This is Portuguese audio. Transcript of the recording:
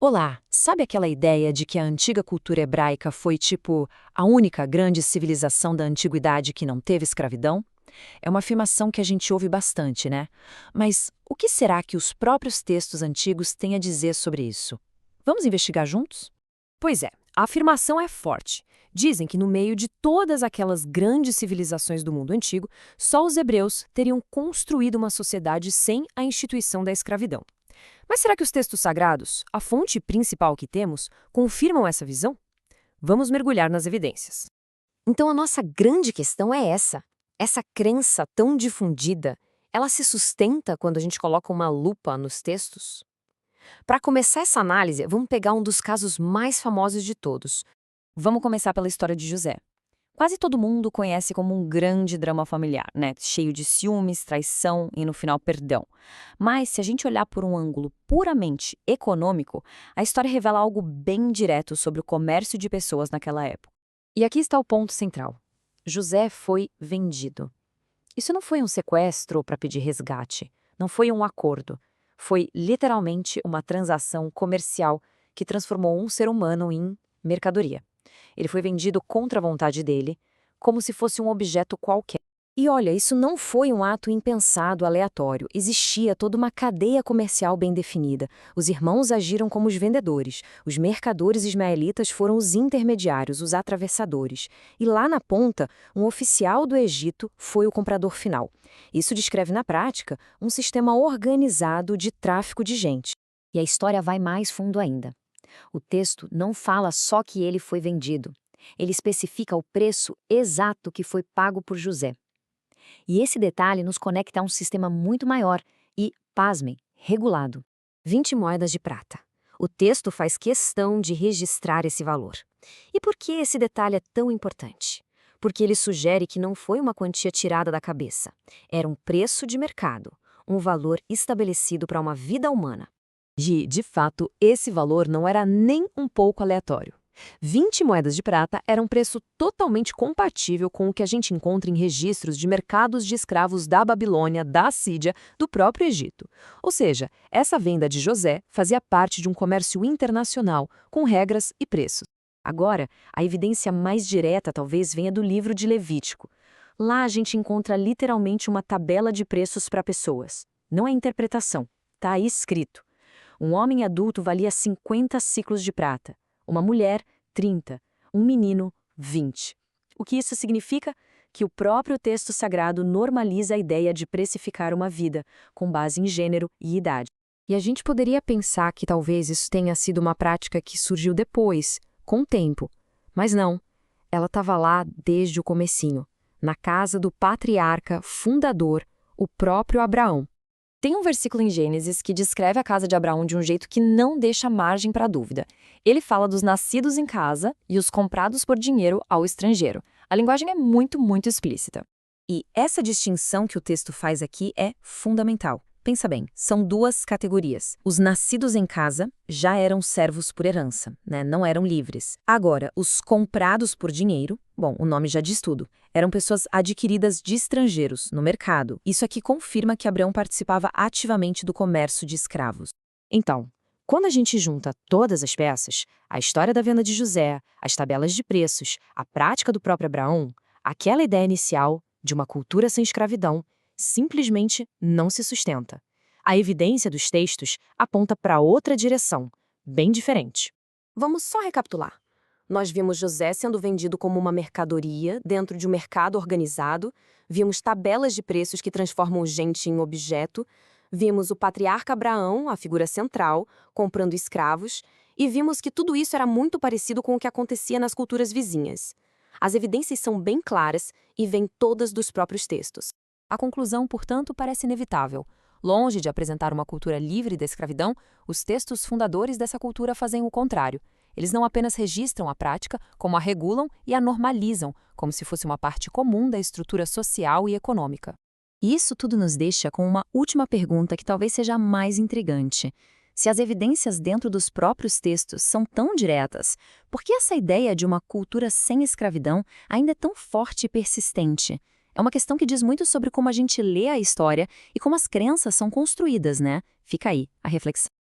Olá, sabe aquela ideia de que a antiga cultura hebraica foi, tipo, a única grande civilização da antiguidade que não teve escravidão? É uma afirmação que a gente ouve bastante, né? Mas o que será que os próprios textos antigos têm a dizer sobre isso? Vamos investigar juntos? Pois é, a afirmação é forte. Dizem que no meio de todas aquelas grandes civilizações do mundo antigo, só os hebreus teriam construído uma sociedade sem a instituição da escravidão. Mas será que os textos sagrados, a fonte principal que temos, confirmam essa visão? Vamos mergulhar nas evidências. Então a nossa grande questão é essa. Essa crença tão difundida, ela se sustenta quando a gente coloca uma lupa nos textos? Para começar essa análise, vamos pegar um dos casos mais famosos de todos. Vamos começar pela história de José. Quase todo mundo conhece como um grande drama familiar, né? Cheio de ciúmes, traição e, no final, perdão. Mas, se a gente olhar por um ângulo puramente econômico, a história revela algo bem direto sobre o comércio de pessoas naquela época. E aqui está o ponto central. José foi vendido. Isso não foi um sequestro para pedir resgate, não foi um acordo. Foi literalmente uma transação comercial que transformou um ser humano em mercadoria. Ele foi vendido contra a vontade dele, como se fosse um objeto qualquer. E olha, isso não foi um ato impensado, aleatório. Existia toda uma cadeia comercial bem definida. Os irmãos agiram como os vendedores. Os mercadores ismaelitas foram os intermediários, os atravessadores. E lá na ponta, um oficial do Egito foi o comprador final. Isso descreve na prática um sistema organizado de tráfico de gente. E a história vai mais fundo ainda. O texto não fala só que ele foi vendido. Ele especifica o preço exato que foi pago por José. E esse detalhe nos conecta a um sistema muito maior e, pasmem, regulado. 20 moedas de prata. O texto faz questão de registrar esse valor. E por que esse detalhe é tão importante? Porque ele sugere que não foi uma quantia tirada da cabeça. Era um preço de mercado, um valor estabelecido para uma vida humana. De fato, esse valor não era nem um pouco aleatório. 20 moedas de prata era um preço totalmente compatível com o que a gente encontra em registros de mercados de escravos da Babilônia, da Assíria, do próprio Egito. Ou seja, essa venda de José fazia parte de um comércio internacional, com regras e preços. Agora, a evidência mais direta talvez venha do livro de Levítico. Lá a gente encontra literalmente uma tabela de preços para pessoas. Não é interpretação, está aí escrito. Um homem adulto valia 50 ciclos de prata, uma mulher, 30, um menino, 20. O que isso significa? Que o próprio texto sagrado normaliza a ideia de precificar uma vida, com base em gênero e idade. E a gente poderia pensar que talvez isso tenha sido uma prática que surgiu depois, com o tempo. Mas não, ela estava lá desde o comecinho, na casa do patriarca fundador, o próprio Abraão. Tem um versículo em Gênesis que descreve a casa de Abraão de um jeito que não deixa margem para dúvida. Ele fala dos nascidos em casa e os comprados por dinheiro ao estrangeiro. A linguagem é muito explícita. E essa distinção que o texto faz aqui é fundamental. Pensa bem, são duas categorias. Os nascidos em casa já eram servos por herança, né? Não eram livres. Agora, os comprados por dinheiro, bom, o nome já diz tudo, eram pessoas adquiridas de estrangeiros no mercado. Isso aqui confirma que Abraão participava ativamente do comércio de escravos. Então, quando a gente junta todas as peças, a história da venda de José, as tabelas de preços, a prática do próprio Abraão, aquela ideia inicial de uma cultura sem escravidão simplesmente não se sustenta. A evidência dos textos aponta para outra direção, bem diferente. Vamos só recapitular. Nós vimos José sendo vendido como uma mercadoria dentro de um mercado organizado, vimos tabelas de preços que transformam gente em objeto, vimos o patriarca Abraão, a figura central, comprando escravos, e vimos que tudo isso era muito parecido com o que acontecia nas culturas vizinhas. As evidências são bem claras e vêm todas dos próprios textos. A conclusão, portanto, parece inevitável. Longe de apresentar uma cultura livre da escravidão, os textos fundadores dessa cultura fazem o contrário. Eles não apenas registram a prática, como a regulam e a normalizam, como se fosse uma parte comum da estrutura social e econômica. E isso tudo nos deixa com uma última pergunta que talvez seja a mais intrigante. Se as evidências dentro dos próprios textos são tão diretas, por que essa ideia de uma cultura sem escravidão ainda é tão forte e persistente? É uma questão que diz muito sobre como a gente lê a história e como as crenças são construídas, né? Fica aí a reflexão.